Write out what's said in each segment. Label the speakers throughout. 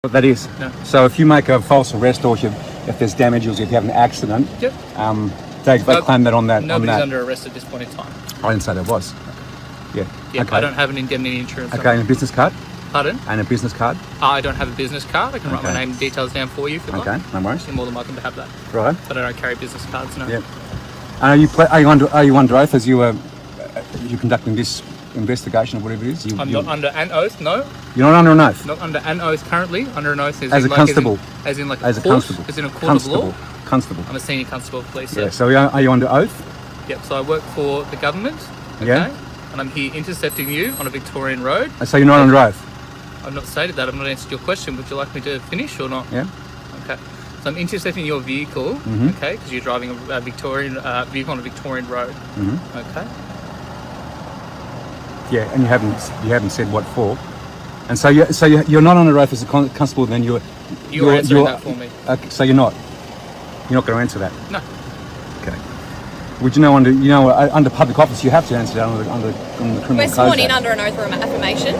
Speaker 1: What that is?
Speaker 2: No.
Speaker 1: So if you make a false arrest or if there's damage or if you have an accident,
Speaker 2: Yep.
Speaker 1: they claim that on that.
Speaker 2: Nobody's
Speaker 1: on that.
Speaker 2: under arrest at this point in time.
Speaker 1: I didn't say there was. Yeah.
Speaker 2: Yeah,
Speaker 1: Okay.
Speaker 2: I don't have an indemnity insurance.
Speaker 1: Okay, and a business card?
Speaker 2: Pardon?
Speaker 1: And a business card?
Speaker 2: I don't have a business card. I can write my
Speaker 1: Okay.
Speaker 2: name and details down for you if you like.
Speaker 1: Okay, no worries.
Speaker 2: You're more than welcome to have that.
Speaker 1: Right.
Speaker 2: But I don't carry business cards, no.
Speaker 1: Yep. And are you under oath as you're conducting this investigation or whatever it is?
Speaker 2: I'm not under an oath, no.
Speaker 1: You're not under an oath?
Speaker 2: Not under an oath currently. Under an oath
Speaker 1: As a constable?
Speaker 2: As in like
Speaker 1: As
Speaker 2: a
Speaker 1: a
Speaker 2: court,
Speaker 1: constable?
Speaker 2: as in a court of law.
Speaker 1: Constable.
Speaker 2: I'm a senior constable of police.
Speaker 1: Yeah. So are you under oath?
Speaker 2: Yep. So I work for the government. Okay.
Speaker 1: Yeah.
Speaker 2: And I'm here intercepting you on a Victorian road.
Speaker 1: So you're not under oath?
Speaker 2: I've not stated that. I've not answered your question. Would you like me to finish or not?
Speaker 1: Yeah.
Speaker 2: Okay. So I'm intercepting your vehicle.
Speaker 1: Mm-hmm.
Speaker 2: Okay, because you're driving a Victorian vehicle on a Victorian road.
Speaker 1: Mm-hmm.
Speaker 2: Okay.
Speaker 1: Yeah, and you haven't said what for. And so you're not under oath as a constable. Then
Speaker 2: You're answering that for me.
Speaker 1: Okay, so you're not going to answer that.
Speaker 2: No.
Speaker 1: Okay. Would you know under public office you have to answer that under the criminal code.
Speaker 3: We're sworn in
Speaker 1: Act.
Speaker 3: under an oath or affirmation,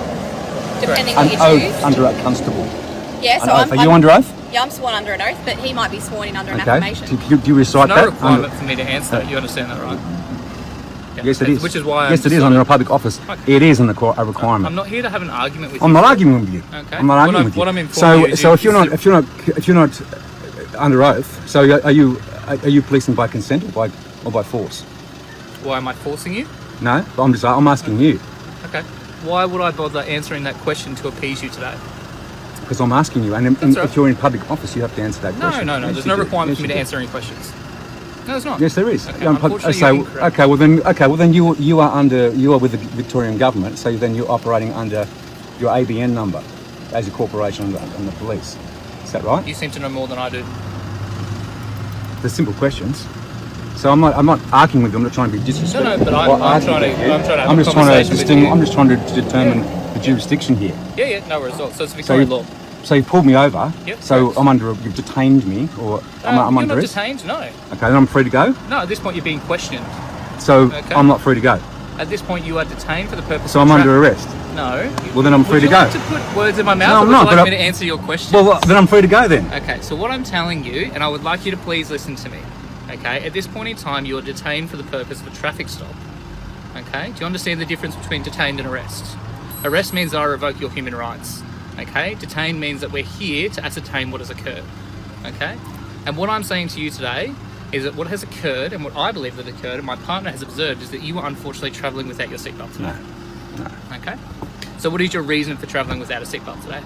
Speaker 3: depending
Speaker 1: An
Speaker 3: on the
Speaker 1: oath
Speaker 3: issues.
Speaker 1: under a constable.
Speaker 3: Yeah, so
Speaker 1: Are you under oath?
Speaker 3: Yeah, I'm sworn under an oath, but he might be sworn in under an
Speaker 1: Okay.
Speaker 3: affirmation.
Speaker 1: Do you recite
Speaker 2: There's no
Speaker 1: that?
Speaker 2: requirement for me to answer that. You understand that, right? Yeah.
Speaker 1: Yes, it is.
Speaker 2: Which is why
Speaker 1: yes, it is under a public office.
Speaker 2: Okay.
Speaker 1: It is a requirement.
Speaker 2: I'm not here to have an argument with you.
Speaker 1: I'm not arguing with you.
Speaker 2: Okay.
Speaker 1: I'm not arguing with you.
Speaker 2: What I'm informing you is
Speaker 1: if you're not under oath, so are you policing by consent or by force?
Speaker 2: Why am I forcing you?
Speaker 1: No, I'm asking you
Speaker 2: Okay. Why would I bother answering that question to appease you today?
Speaker 1: because I'm asking you, and
Speaker 2: right.
Speaker 1: if you're in public office, you have to answer that question.
Speaker 2: No.
Speaker 1: Yes,
Speaker 2: There's
Speaker 1: you
Speaker 2: no
Speaker 1: do.
Speaker 2: requirement
Speaker 1: Yes,
Speaker 2: for me
Speaker 1: you
Speaker 2: to
Speaker 1: do.
Speaker 2: answer any questions. No, there's not.
Speaker 1: Yes, there is.
Speaker 2: Okay, unfortunately, you're incorrect.
Speaker 1: Okay, well then you are with the Victorian government, so then you're operating under your ABN number as a corporation and the police. Is that right?
Speaker 2: You seem to know more than I do.
Speaker 1: They're simple questions. So I'm not arguing with you. I'm not trying to be disrespectful.
Speaker 2: No, but I'm trying to have a conversation with you.
Speaker 1: I'm just trying to determine the jurisdiction here.
Speaker 2: Yeah, no worries. So it's Victorian law.
Speaker 1: So you pulled me over.
Speaker 2: Yep,
Speaker 1: So
Speaker 2: correct.
Speaker 1: you've detained me, or I'm
Speaker 2: You're
Speaker 1: under
Speaker 2: not
Speaker 1: arrest.
Speaker 2: detained, no.
Speaker 1: Okay, then I'm free to go.
Speaker 2: No, at this point you're being questioned.
Speaker 1: So
Speaker 2: Okay.
Speaker 1: I'm not free to go.
Speaker 2: At this point you are detained for the purpose
Speaker 1: So
Speaker 2: of
Speaker 1: I'm under arrest.
Speaker 2: No.
Speaker 1: Well, then I'm free
Speaker 2: Would
Speaker 1: to
Speaker 2: you
Speaker 1: go.
Speaker 2: like to put words in my mouth,
Speaker 1: No,
Speaker 2: or
Speaker 1: I'm
Speaker 2: would
Speaker 1: not,
Speaker 2: you
Speaker 1: but
Speaker 2: like me to answer your question?
Speaker 1: Well, then I'm free to go then.
Speaker 2: Okay, so what I'm telling you, and I would like you to please listen to me, okay? At this point in time, you are detained for the purpose of a traffic stop, okay? Do you understand the difference between detained and arrest? Arrest means I revoke your human rights, okay? Detained means that we're here to ascertain what has occurred, okay? And what I'm saying to you today is that what has occurred, and what I believe that occurred, and my partner has observed, is that you were unfortunately travelling without your seatbelt today.
Speaker 1: No.
Speaker 2: Okay? So what is your reason for travelling without a seatbelt today?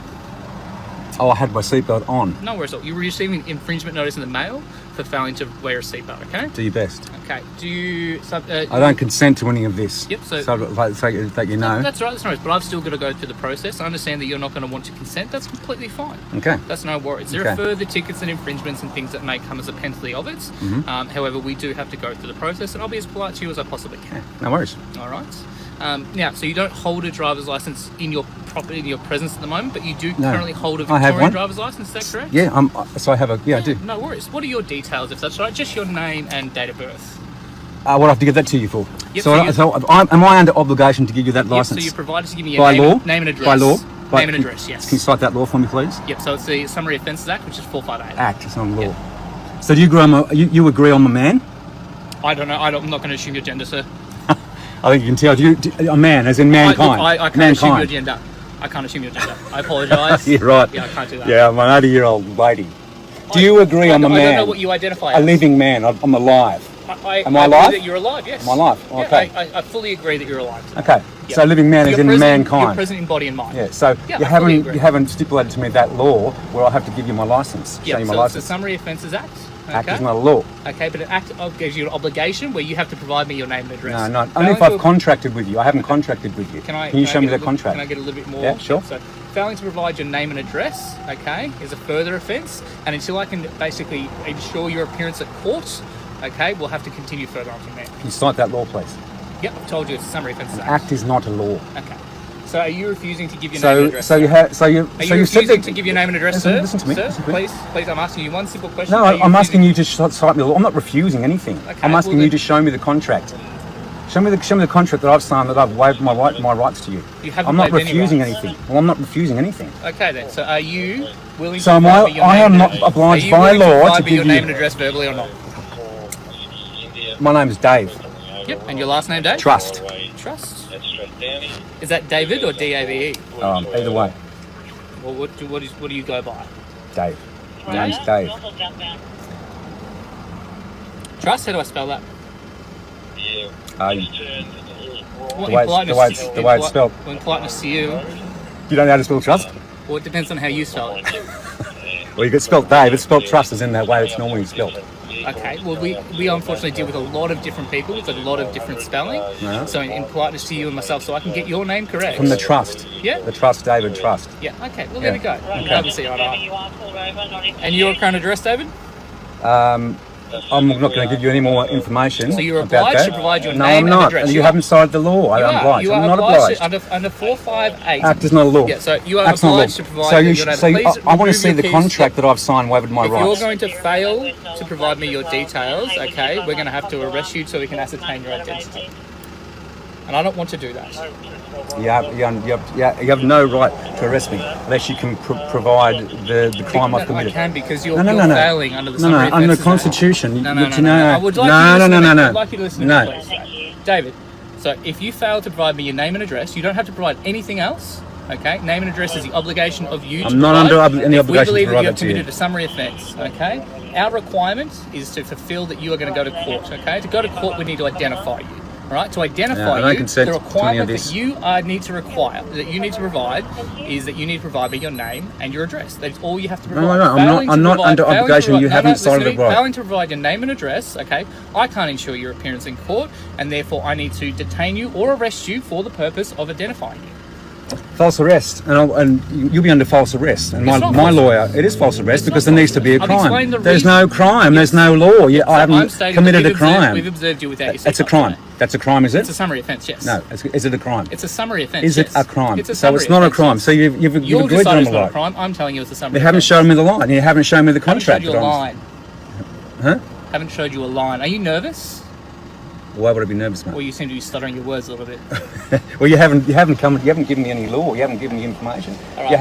Speaker 1: Oh, I had my seatbelt on.
Speaker 2: No worries at all. You were receiving infringement notice in the mail for failing to wear a seatbelt, okay?
Speaker 1: Do your best.
Speaker 2: Okay. Do you...
Speaker 1: I don't consent to any of this.
Speaker 2: Yep, so-
Speaker 1: that you know.
Speaker 2: That's right, that's no worries. But I've still got to go through the process. I understand that you're not going to want to consent. That's completely fine.
Speaker 1: Okay.
Speaker 2: That's no worries. There
Speaker 1: Okay.
Speaker 2: are further tickets and infringements and things that may come as a penalty of it.
Speaker 1: Mm-hmm.
Speaker 2: However, we do have to go through the process, and I'll be as polite to you as I possibly can.
Speaker 1: No worries.
Speaker 2: All right. Now, so you don't hold a driver's license in your presence at the moment, but you do
Speaker 1: No.
Speaker 2: currently hold a
Speaker 1: I have
Speaker 2: Victorian
Speaker 1: one.
Speaker 2: driver's license. Is that correct?
Speaker 1: Yeah. So I have a. Yeah, I do.
Speaker 2: No worries. What are your details, if that's right? Just your name and date of birth.
Speaker 1: What do I have to get that to you for?
Speaker 2: Yep,
Speaker 1: Am I under obligation to give you that license?
Speaker 2: Yep, so you're provided to give me your
Speaker 1: by
Speaker 2: name,
Speaker 1: law?
Speaker 2: name and address.
Speaker 1: By law?
Speaker 2: Name and address, yes.
Speaker 1: Can you cite that law for me, please?
Speaker 2: Yep, so it's the Summary Offences Act, which is 458.
Speaker 1: Act. It's not law.
Speaker 2: Yep.
Speaker 1: So do you agree I'm a man?
Speaker 2: I don't know. I'm not going to assume your gender, sir.
Speaker 1: I think you can tell. A man, as in mankind.
Speaker 2: I can't assume your gender. I can't assume your gender. I apologise.
Speaker 1: You're right.
Speaker 2: Yeah, I can't do that.
Speaker 1: Yeah, I'm an 80-year-old lady. Do you agree I'm a man?
Speaker 2: I don't know what you identify
Speaker 1: A
Speaker 2: as.
Speaker 1: living man. I'm alive. Am I
Speaker 2: I
Speaker 1: alive?
Speaker 2: believe that you're alive, yes.
Speaker 1: Am I alive?
Speaker 2: Yeah,
Speaker 1: Okay.
Speaker 2: I fully agree that you're alive.
Speaker 1: Okay.
Speaker 2: Yeah.
Speaker 1: So living man is
Speaker 2: You're
Speaker 1: in
Speaker 2: present,
Speaker 1: mankind.
Speaker 2: You're present in body and mind.
Speaker 1: Yeah. So
Speaker 2: Yeah,
Speaker 1: you
Speaker 2: I fully
Speaker 1: haven't
Speaker 2: agree.
Speaker 1: you haven't stipulated to me that law where I have to give you my license.
Speaker 2: Yeah,
Speaker 1: Show you my
Speaker 2: so it's the
Speaker 1: license.
Speaker 2: Summary Offences Act.
Speaker 1: Act
Speaker 2: okay?
Speaker 1: is not a law.
Speaker 2: Okay, but an act gives you an obligation where you have to provide me your name and address.
Speaker 1: No. Only if I've contracted with you. I haven't contracted with you. Can you show me that contract?
Speaker 2: Can I get a little bit more?
Speaker 1: Yeah, sure.
Speaker 2: So, failing to provide your name and address, okay, is a further offence. And until I can basically ensure your appearance at court, okay, we'll have to continue further on from there.
Speaker 1: Can you cite that law, please?
Speaker 2: Yep, I've told you it's a Summary Offences Act.
Speaker 1: Act is not a law.
Speaker 2: Okay. So are you refusing to give your name and address?
Speaker 1: So you
Speaker 2: Are you
Speaker 1: said
Speaker 2: refusing
Speaker 1: that
Speaker 2: to give your name and address,
Speaker 1: Listen-
Speaker 2: sir?
Speaker 1: listen to me,
Speaker 2: Sir,
Speaker 1: listen to me.
Speaker 2: please, I'm asking you one simple question.
Speaker 1: No,
Speaker 2: Are you
Speaker 1: I'm
Speaker 2: refusing-
Speaker 1: asking you to cite me the law. I'm not refusing anything.
Speaker 2: Okay,
Speaker 1: I'm asking
Speaker 2: well
Speaker 1: you
Speaker 2: then-
Speaker 1: to show me the contract. Show me the contract that I've signed that I've waived my rights to you.
Speaker 2: You haven't
Speaker 1: I'm not
Speaker 2: waived any
Speaker 1: refusing
Speaker 2: rights.
Speaker 1: anything. Well, I'm not refusing anything.
Speaker 2: Okay then. So are you willing
Speaker 1: So
Speaker 2: to
Speaker 1: am
Speaker 2: provide me your
Speaker 1: I
Speaker 2: name
Speaker 1: am
Speaker 2: and
Speaker 1: not
Speaker 2: address?
Speaker 1: obliged
Speaker 2: Are you
Speaker 1: by
Speaker 2: willing to
Speaker 1: law
Speaker 2: provide
Speaker 1: to
Speaker 2: me
Speaker 1: give
Speaker 2: your
Speaker 1: you.
Speaker 2: name and address verbally or not?
Speaker 1: My name is Dave.
Speaker 2: Yep. And your last name, Dave?
Speaker 1: Trust.
Speaker 2: Trust. Is that David or D-A-V-E?
Speaker 1: Either way,
Speaker 2: Well, what do you go by?
Speaker 1: Dave. My name's Dave.
Speaker 2: Trust? How do I spell that? What,
Speaker 1: The way
Speaker 2: in politeness,
Speaker 1: it's- the way it's spelled.
Speaker 2: Well, in politeness to you,
Speaker 1: You don't know how to spell trust?
Speaker 2: well, it depends on how you spell it.
Speaker 1: Well, you could spell Dave. It's spelled trust as in that way it's normally spelled.
Speaker 2: Okay, well, we unfortunately deal with a lot of different people with a lot of different spelling.
Speaker 1: Yeah.
Speaker 2: So in politeness to you and myself, so I can get your name correct.
Speaker 1: From the trust.
Speaker 2: Yeah?
Speaker 1: The trust, David Trust.
Speaker 2: Yeah, okay, well, there we go.
Speaker 1: Okay.
Speaker 2: Obviously, eye to eye. And your current address, David?
Speaker 1: I'm not going to give you any more information.
Speaker 2: So you're
Speaker 1: about
Speaker 2: obliged
Speaker 1: that.
Speaker 2: to provide your
Speaker 1: No,
Speaker 2: name
Speaker 1: I'm
Speaker 2: and
Speaker 1: not.
Speaker 2: address.
Speaker 1: And
Speaker 2: You
Speaker 1: you
Speaker 2: are.
Speaker 1: haven't cited the law. I'm obliged.
Speaker 2: You are
Speaker 1: I'm not
Speaker 2: obliged.
Speaker 1: obliged.
Speaker 2: Under 458.
Speaker 1: Act is not a law.
Speaker 2: Yeah, so you are
Speaker 1: Act's not a law.
Speaker 2: obliged to provide
Speaker 1: So
Speaker 2: your name. Please
Speaker 1: I want to
Speaker 2: remove
Speaker 1: see
Speaker 2: your
Speaker 1: the
Speaker 2: keys.
Speaker 1: contract that I've signed waived my
Speaker 2: If
Speaker 1: rights.
Speaker 2: you're going to fail to provide me your details, okay, we're going to have to arrest you so we can ascertain your identity. And I don't want to do that.
Speaker 1: You have no right to arrest me unless you can provide the crime I've
Speaker 2: I
Speaker 1: committed.
Speaker 2: can because you're,
Speaker 1: No,
Speaker 2: you're
Speaker 1: no.
Speaker 2: failing under the
Speaker 1: No,
Speaker 2: Summary
Speaker 1: under the
Speaker 2: Offences Act.
Speaker 1: Constitution.
Speaker 2: No.
Speaker 1: I
Speaker 2: would like you to listen to me.
Speaker 1: no.
Speaker 2: I'd like you to listen to me, please. David, so if you fail to provide me your name and address, you don't have to provide anything else. Okay, name and address is the obligation of you to
Speaker 1: I'm not
Speaker 2: provide.
Speaker 1: under any
Speaker 2: If we
Speaker 1: obligation to
Speaker 2: believe that
Speaker 1: provide
Speaker 2: you have
Speaker 1: that to you.
Speaker 2: committed a summary offence, okay, our requirement is to fulfil that you are going to go to court. Okay, to go to court, we need to identify you. All right, to identify
Speaker 1: no
Speaker 2: you,
Speaker 1: consent
Speaker 2: the
Speaker 1: to any
Speaker 2: requirement
Speaker 1: of
Speaker 2: that
Speaker 1: this.
Speaker 2: you need to provide is that you need to provide me your name and your address. That's all you have to provide.
Speaker 1: I'm not under obligation. You haven't cited it right.
Speaker 2: Failing to provide your name and address, okay, I can't ensure your appearance in court, and therefore I need to detain you or arrest you for the purpose of identifying you.
Speaker 1: False arrest, and you'll be under false arrest. And
Speaker 2: It's not
Speaker 1: my
Speaker 2: false
Speaker 1: lawyer, it is false arrest
Speaker 2: It's
Speaker 1: because
Speaker 2: not
Speaker 1: there needs to
Speaker 2: false
Speaker 1: be a
Speaker 2: arrest. I've
Speaker 1: crime.
Speaker 2: explained the
Speaker 1: There's
Speaker 2: reason.
Speaker 1: no crime. There's no law. I'm
Speaker 2: I'm stating
Speaker 1: committed
Speaker 2: that
Speaker 1: a crime.
Speaker 2: We've observed you without your
Speaker 1: It's a
Speaker 2: seatbelt
Speaker 1: crime.
Speaker 2: today.
Speaker 1: That's a crime, is it?
Speaker 2: It's a summary offence, yes.
Speaker 1: No. Is it a crime?
Speaker 2: It's a summary offence.
Speaker 1: Is it
Speaker 2: yes.
Speaker 1: a crime?
Speaker 2: It's a
Speaker 1: So
Speaker 2: summary
Speaker 1: it's not a
Speaker 2: offence,
Speaker 1: crime.
Speaker 2: yes.
Speaker 1: So you've
Speaker 2: You're
Speaker 1: agreed that
Speaker 2: deciding
Speaker 1: I'm
Speaker 2: it's
Speaker 1: a
Speaker 2: not a
Speaker 1: lie.
Speaker 2: crime. I'm telling you it's a summary
Speaker 1: You haven't
Speaker 2: offence.
Speaker 1: shown me the line. And you haven't shown me the
Speaker 2: Haven't showed
Speaker 1: contract.
Speaker 2: you a
Speaker 1: that I'm-
Speaker 2: line.
Speaker 1: Huh?
Speaker 2: Haven't showed you a line. Are you nervous?
Speaker 1: Why would I be nervous,
Speaker 2: Well,
Speaker 1: mate?
Speaker 2: you seem to be stuttering your words a little bit.
Speaker 1: Well, you haven't given me any law. You haven't given me information.
Speaker 2: All right.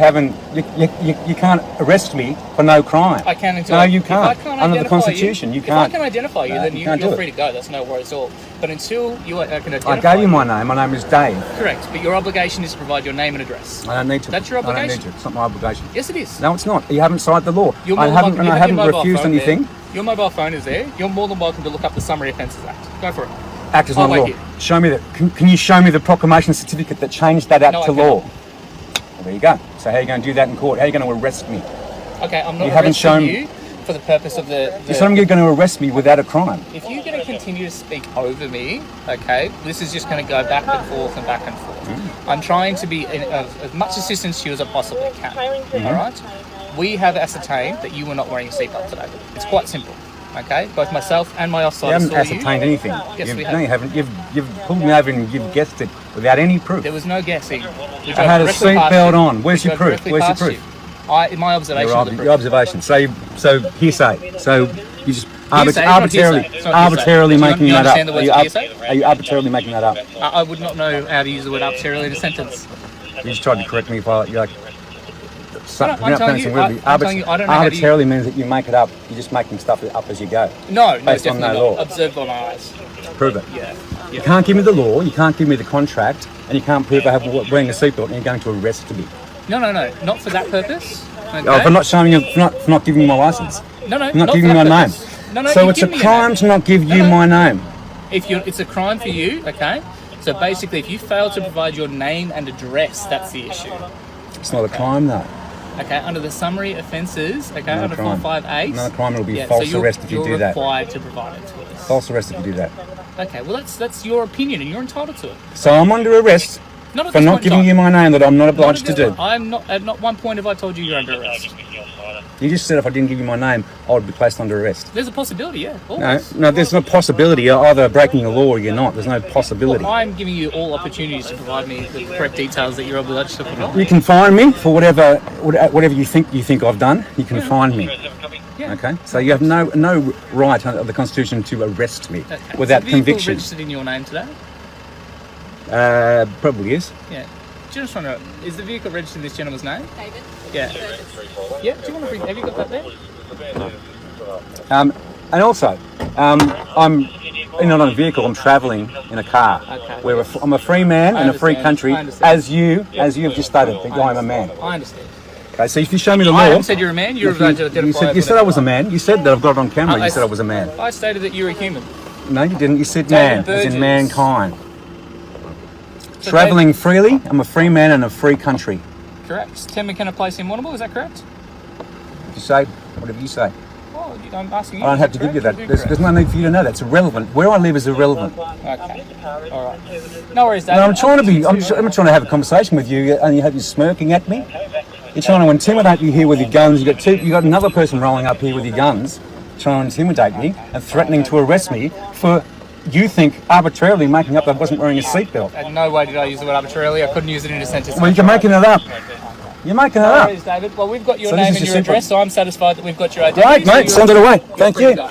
Speaker 1: You can't arrest me for no crime.
Speaker 2: I can until
Speaker 1: No, you
Speaker 2: if
Speaker 1: can't.
Speaker 2: I can't
Speaker 1: Under the
Speaker 2: identify
Speaker 1: Constitution, you
Speaker 2: If
Speaker 1: can't.
Speaker 2: I can identify you,
Speaker 1: No,
Speaker 2: then
Speaker 1: you can't
Speaker 2: you're
Speaker 1: do
Speaker 2: free
Speaker 1: it.
Speaker 2: to go. That's no worries at all. But until you can identify,
Speaker 1: I gave you my name. My name is Dave.
Speaker 2: Correct, but your obligation is to provide your name and address.
Speaker 1: I don't need to.
Speaker 2: That's your
Speaker 1: I don't
Speaker 2: obligation.
Speaker 1: need to. It's not my obligation.
Speaker 2: Yes, it is.
Speaker 1: No, it's not. You haven't cited the law.
Speaker 2: You're
Speaker 1: I
Speaker 2: more than
Speaker 1: haven't,
Speaker 2: welcome-
Speaker 1: and
Speaker 2: you
Speaker 1: I
Speaker 2: have your
Speaker 1: haven't
Speaker 2: mobile
Speaker 1: refused
Speaker 2: phone
Speaker 1: anything.
Speaker 2: there. Your mobile phone is there. You're more than welcome to look up the Summary Offences Act. Go for it.
Speaker 1: Act is
Speaker 2: I'll
Speaker 1: not
Speaker 2: wait
Speaker 1: law.
Speaker 2: here.
Speaker 1: Show me that. Can you show me the proclamation certificate that changed that act
Speaker 2: No, I
Speaker 1: to
Speaker 2: can't.
Speaker 1: law? Well, there you go. So how are you going to do that in court? How are you going to arrest me?
Speaker 2: Okay, I'm not
Speaker 1: You haven't
Speaker 2: arresting
Speaker 1: shown-
Speaker 2: you for the purpose of the
Speaker 1: You said you're going to arrest me without a crime.
Speaker 2: If you're going to continue to speak over me, okay, this is just going to go back and forth and back and forth. I'm trying to be of as much assistance to you as I possibly can. All right? We have ascertained that you were not wearing a seatbelt today. It's quite simple. Okay, both myself and my
Speaker 1: You
Speaker 2: offsider
Speaker 1: haven't
Speaker 2: saw
Speaker 1: ascertained anything.
Speaker 2: Yes, we
Speaker 1: No,
Speaker 2: have.
Speaker 1: you haven't. You've pulled me over and you've guessed it without any proof.
Speaker 2: There was no guessing. We
Speaker 1: I had a
Speaker 2: drove directly past
Speaker 1: seatbelt
Speaker 2: you.
Speaker 1: on. Where's
Speaker 2: We
Speaker 1: your
Speaker 2: drove
Speaker 1: proof?
Speaker 2: directly
Speaker 1: Where's your
Speaker 2: past
Speaker 1: proof?
Speaker 2: you. My observation of the proof.
Speaker 1: Your observation. So hearsay. So you just
Speaker 2: Hearsay, not
Speaker 1: arbitrarily,
Speaker 2: hearsay. It's not
Speaker 1: arbitrarily
Speaker 2: hearsay.
Speaker 1: making
Speaker 2: You
Speaker 1: that up.
Speaker 2: understand the words hearsay?
Speaker 1: Are you arbitrarily making that up?
Speaker 2: I would not know how to use the word arbitrarily in a sentence.
Speaker 1: You just tried to correct me if you're like.
Speaker 2: I'm telling you, I'm telling you, I don't know how to
Speaker 1: arbitrarily means that you make it up. You're just making stuff up as you go.
Speaker 2: No,
Speaker 1: Based on
Speaker 2: definitely
Speaker 1: no
Speaker 2: not.
Speaker 1: law.
Speaker 2: Observed by my eyes.
Speaker 1: Prove it.
Speaker 2: Yeah.
Speaker 1: You can't give me the law. You can't give me the contract, and you can't prove I have wearing a seatbelt, and you're going to arrest me.
Speaker 2: No, not for that purpose. Okay?
Speaker 1: Oh, for not showing you, for not giving me my license.
Speaker 2: No,
Speaker 1: Not
Speaker 2: not
Speaker 1: giving
Speaker 2: for
Speaker 1: me my
Speaker 2: that
Speaker 1: name.
Speaker 2: purpose. No,
Speaker 1: So
Speaker 2: you
Speaker 1: it's a
Speaker 2: give me your
Speaker 1: crime
Speaker 2: name.
Speaker 1: to not give you
Speaker 2: No.
Speaker 1: my name.
Speaker 2: It's a crime for you, okay? So basically, if you fail to provide your name and address, that's the issue.
Speaker 1: It's not a crime though.
Speaker 2: Okay, under the summary offences, okay,
Speaker 1: No
Speaker 2: under
Speaker 1: crime.
Speaker 2: 458.
Speaker 1: No crime, it'll be
Speaker 2: yeah,
Speaker 1: false
Speaker 2: so
Speaker 1: arrest if you do
Speaker 2: You're
Speaker 1: that.
Speaker 2: required to provide it to us.
Speaker 1: False arrest if you do that.
Speaker 2: Okay, well that's your opinion and you're entitled to it.
Speaker 1: So I'm under arrest
Speaker 2: Not at
Speaker 1: for
Speaker 2: this
Speaker 1: not
Speaker 2: point in
Speaker 1: giving
Speaker 2: time.
Speaker 1: you my name that I'm not
Speaker 2: Not at
Speaker 1: obliged to
Speaker 2: this
Speaker 1: do.
Speaker 2: point. I'm not. At not one point have I told you you're under arrest.
Speaker 1: You just said if I didn't give you my name, I would be placed under arrest.
Speaker 2: There's a possibility, yeah.
Speaker 1: No,
Speaker 2: Always.
Speaker 1: no, there's no possibility. You're either breaking the law or you're not. There's no possibility.
Speaker 2: Well, I'm giving you all opportunities to provide me the correct details that you're obliged to provide.
Speaker 1: You can fine me for whatever you think I've done. You can fine me.
Speaker 2: Yeah.
Speaker 1: Okay, so you have no right under the Constitution to arrest me
Speaker 2: Okay.
Speaker 1: without
Speaker 2: So have you
Speaker 1: conviction.
Speaker 2: registered in your name today?
Speaker 1: Probably is.
Speaker 2: Yeah. Just wonder, is the vehicle registered in this gentleman's name?
Speaker 3: David?
Speaker 2: Yeah. Yeah. Do you want to bring? Have you got that there?
Speaker 1: And also, I'm not on a vehicle. I'm travelling in a car.
Speaker 2: Okay.
Speaker 1: I'm a free man in a free
Speaker 2: understand.
Speaker 1: country,
Speaker 2: I understand.
Speaker 1: as you have just stated that I'm a man.
Speaker 2: I understand.
Speaker 1: Okay, so if you show me the law,
Speaker 2: I haven't said you're a man. You're about to identify.
Speaker 1: you said I was a man. You said that I've got it on camera. You said I was a man.
Speaker 2: I stated that you're a human.
Speaker 1: No, you didn't. You said
Speaker 2: David
Speaker 1: man, as in
Speaker 2: Burgess.
Speaker 1: mankind.
Speaker 2: So
Speaker 1: Travelling freely. I'm a free man in a free country.
Speaker 2: Correct. 10 McKenna Place in Warrnambool, is that correct?
Speaker 1: You say whatever you say.
Speaker 2: Well, I'm asking you.
Speaker 1: I don't have to give you that. There's no need for you to know that. It's irrelevant. Where I live is irrelevant.
Speaker 2: Okay. All right. No worries, David.
Speaker 1: No, I'm trying to have a conversation with you, and you have you smirking at me. You're trying to intimidate me here with your guns. You got another person rolling up here with your guns, trying to intimidate me and threatening to arrest me for, you think, arbitrarily making up that I wasn't wearing a seatbelt.
Speaker 2: In no way did I use the word arbitrarily. I couldn't use it in a sentence.
Speaker 1: Well, you're making it up. You're making it
Speaker 2: No
Speaker 1: up.
Speaker 2: worries, David. Well, we've got your
Speaker 1: So this
Speaker 2: name
Speaker 1: is
Speaker 2: and
Speaker 1: your
Speaker 2: your
Speaker 1: simple-
Speaker 2: address, so I'm satisfied that we've got your identity.
Speaker 1: Right, mate, send it away. Thank
Speaker 2: free to
Speaker 1: you.
Speaker 2: go.